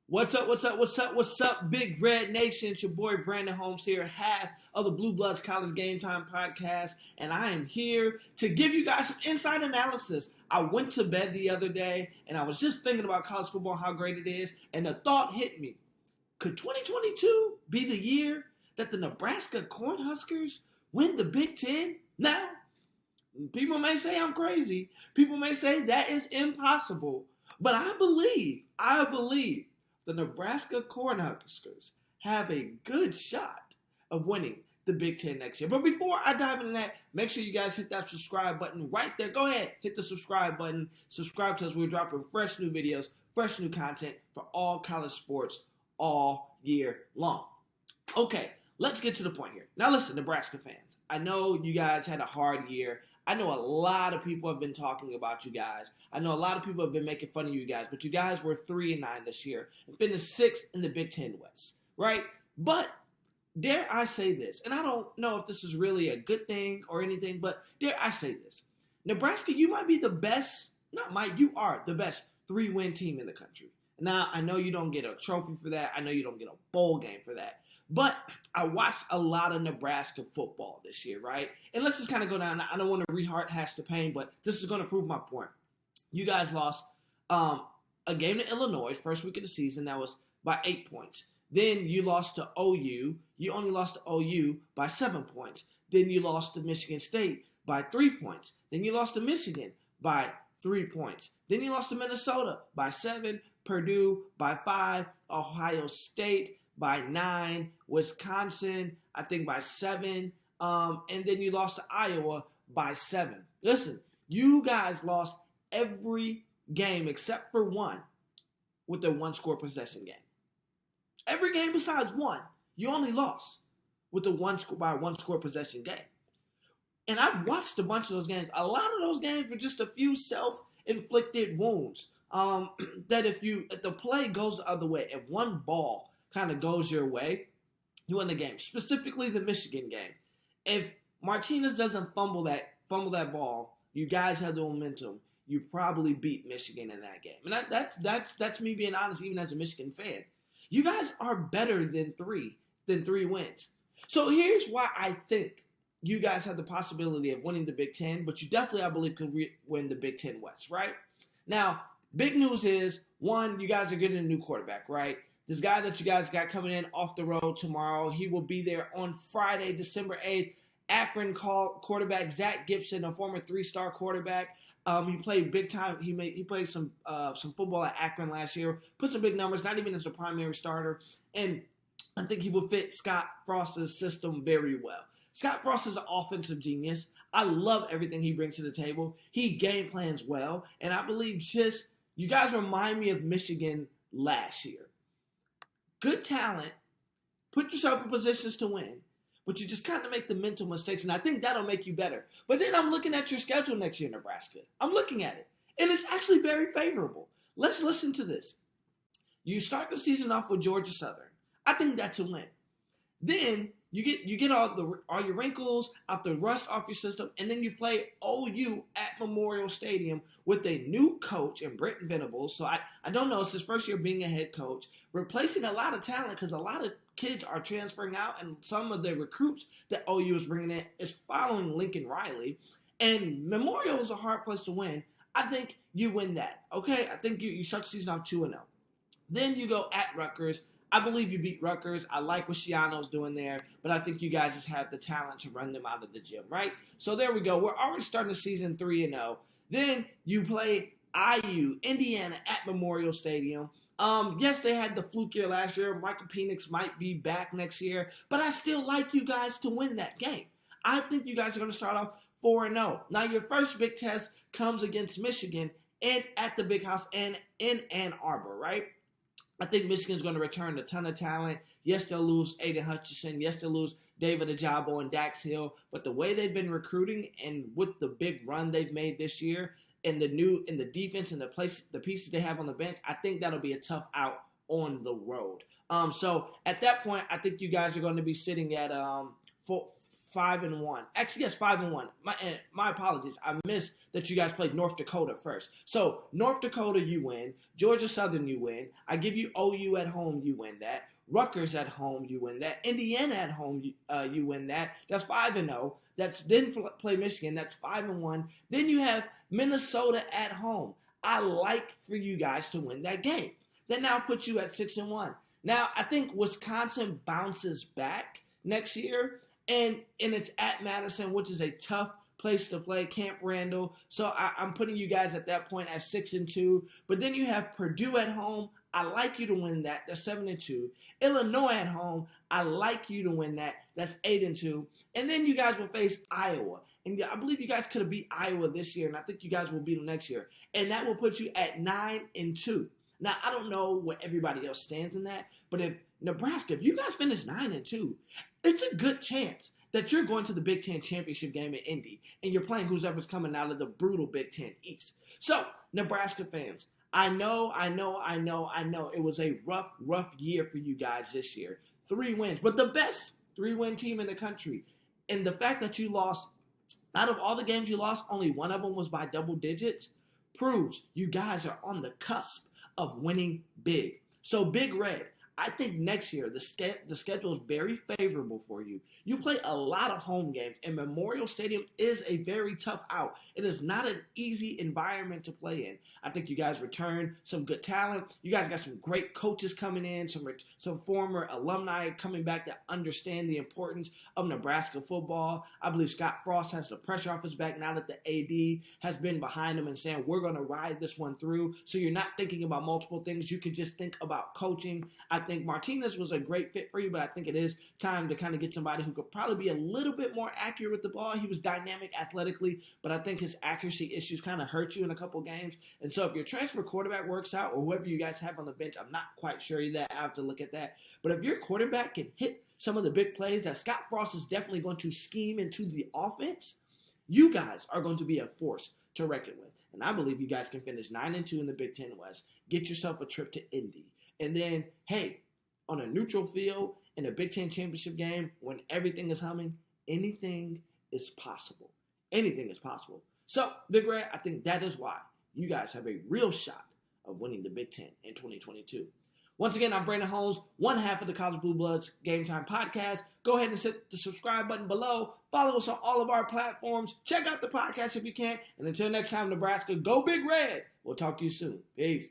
What's up, Big Red Nation? It's your boy Brandon Holmes here, half of the Blue Bloods College GameTime podcast, and I am here to give you guys some inside analysis. I went to bed the other day, and I was just thinking about college football, how great it is, and the thought hit me. Could 2022 be the year that the Nebraska Cornhuskers win the Big Ten? Now, people may say I'm crazy. People may say that is impossible, but I believe the Nebraska Cornhuskers have a good shot of winning the Big Ten next year. But before I dive into that, make sure you guys hit that subscribe button right there. Go ahead, hit the subscribe button. Subscribe to us. We're dropping fresh new videos, fresh new content for all college sports all year long. Okay, let's get to the point here. Now listen, Nebraska fans, I know you guys had a hard year. I know a lot of people have been talking about you guys. I know a lot of people have been making fun of you guys, but you guys were 3-9 this year and finished 6th in the Big Ten West, right? But dare I say this, and I don't know if this is really a good thing or anything, but dare I say this. Nebraska, you might be the best, you are the best 3-win team in the country. Now, I know you don't get a trophy for that. I know you don't get a bowl game for that. But I watched a lot of Nebraska football this year, right? And let's just kind of go down. I don't want to rehash the pain, but this is going to prove my point. You guys lost a game to Illinois, first week of the season. That was by 8 points. Then you lost to OU. You only lost to OU by 7 points. Then you lost to Michigan State by 3 points. Then you lost to Michigan by 3 points. Then you lost to Minnesota by 7, Purdue by 5, Ohio State by 9, Wisconsin, I think by 7, and then you lost to Iowa by 7. Listen, you guys lost every game except for one with the one-score possession game. Every game besides one, you only lost with the one-score possession game. And I've watched a bunch of those games. A lot of those games were just a few self-inflicted wounds. That if the play goes the other way, if one ball kind of goes your way, you win the game. Specifically the Michigan game. If Martinez doesn't fumble that ball, you guys have the momentum. You probably beat Michigan in that game. And that's me being honest, even as a Michigan fan. You guys are better than three wins. So here's why I think you guys have the possibility of winning the Big Ten, but you definitely, I believe, could win the Big Ten West, right? Now, big news is, one, you guys are getting a new quarterback, right? This guy that you guys got coming in off the road tomorrow, he will be there on Friday, December 8th. Akron quarterback Zach Gibson, a former 3-star quarterback. He played big time. He played some football at Akron last year. Put some big numbers, not even as a primary starter. And I think he will fit Scott Frost's system very well. Scott Frost is an offensive genius. I love everything he brings to the table. He game plans well. And I believe you guys remind me of Michigan last year. Good talent, put yourself in positions to win, but you just kind of make the mental mistakes, and I think that'll make you better. But then I'm looking at your schedule next year, Nebraska. I'm looking at it, and it's actually very favorable. Let's listen to this. You start the season off with Georgia Southern. I think that's a win. Then you get all your wrinkles out, the rust off your system, and then you play OU at Memorial Stadium with a new coach in Brent Venables. So I don't know, it's his first year being a head coach, replacing a lot of talent because a lot of kids are transferring out, and some of the recruits that OU is bringing in is following Lincoln Riley. And Memorial is a hard place to win. I think you win that, okay? I think you start the season off 2-0. Then you go at Rutgers. I believe you beat Rutgers. I like what Schiano's doing there, but I think you guys just have the talent to run them out of the gym, right? So there we go. We're already starting the season 3-0. Then you play IU, Indiana at Memorial Stadium. Yes, they had the fluke year last year. Michael Penix might be back next year, but I still like you guys to win that game. I think you guys are going to start off 4-0. Now, your first big test comes against Michigan and at the Big House and in Ann Arbor, right? I think Michigan's going to return a ton of talent. Yes, they'll lose Aiden Hutchinson. Yes, they'll lose David Ajabo and Dax Hill. But the way they've been recruiting and with the big run they've made this year and the defense and the pieces they have on the bench, I think that'll be a tough out on the road. So at that point, I think you guys are going to be sitting at 5-1. Actually, yes, 5-1. My apologies. I missed that you guys played North Dakota first. So North Dakota, you win. Georgia Southern, you win. I give you OU at home, you win that. Rutgers at home, you win that. Indiana at home, you win that. That's 5-0. That's then play Michigan. That's 5-1. Then you have Minnesota at home. I like for you guys to win that game. That now puts you at 6-1. Now I think Wisconsin bounces back next year, and it's at Madison, which is a tough place to play, Camp Randall. So I'm putting you guys at that point at 6-2. But then you have Purdue at home. I like you to win that. That's 7-2. Illinois at home. I like you to win that. That's 8-2. And then you guys will face Iowa. And I believe you guys could have beat Iowa this year, and I think you guys will beat them next year. And that will put you at 9-2. Now, I don't know what everybody else stands in that, but if Nebraska, if you guys finish 9-2, it's a good chance that you're going to the Big Ten championship game in Indy, and you're playing whoever's coming out of the brutal Big Ten East. So, Nebraska fans, I know. It was a rough year for you guys this year. 3 wins, but the best 3-win team in the country. And the fact that you lost, out of all the games you lost, only one of them was by double digits, proves you guys are on the cusp of winning big. So Big Red, I think next year the schedule is very favorable for you. You play a lot of home games, and Memorial Stadium is a very tough out. It is not an easy environment to play in. I think you guys return some good talent. You guys got some great coaches coming in, some former alumni coming back that understand the importance of Nebraska football. I believe Scott Frost has the pressure off his back now that the AD has been behind him and saying, we're going to ride this one through. So you're not thinking about multiple things. You can just think about coaching. I think Martinez was a great fit for you, but I think it is time to kind of get somebody who could probably be a little bit more accurate with the ball. He was dynamic athletically, but I think his accuracy issues kind of hurt you in a couple games. And so if your transfer quarterback works out, or whoever you guys have on the bench, I'm not quite sure that. I have to look at that. But if your quarterback can hit some of the big plays that Scott Frost is definitely going to scheme into the offense, you guys are going to be a force to reckon with. And I believe you guys can finish 9-2 in the Big Ten West, get yourself a trip to Indy. And then, hey, on a neutral field in a Big Ten championship game, when everything is humming, anything is possible. Anything is possible. So, Big Red, I think that is why you guys have a real shot of winning the Big Ten in 2022. Once again, I'm Brandon Holmes, one half of the College Blue Bloods Game Time podcast. Go ahead and hit the subscribe button below. Follow us on all of our platforms. Check out the podcast if you can. And until next time, Nebraska, go Big Red. We'll talk to you soon. Peace.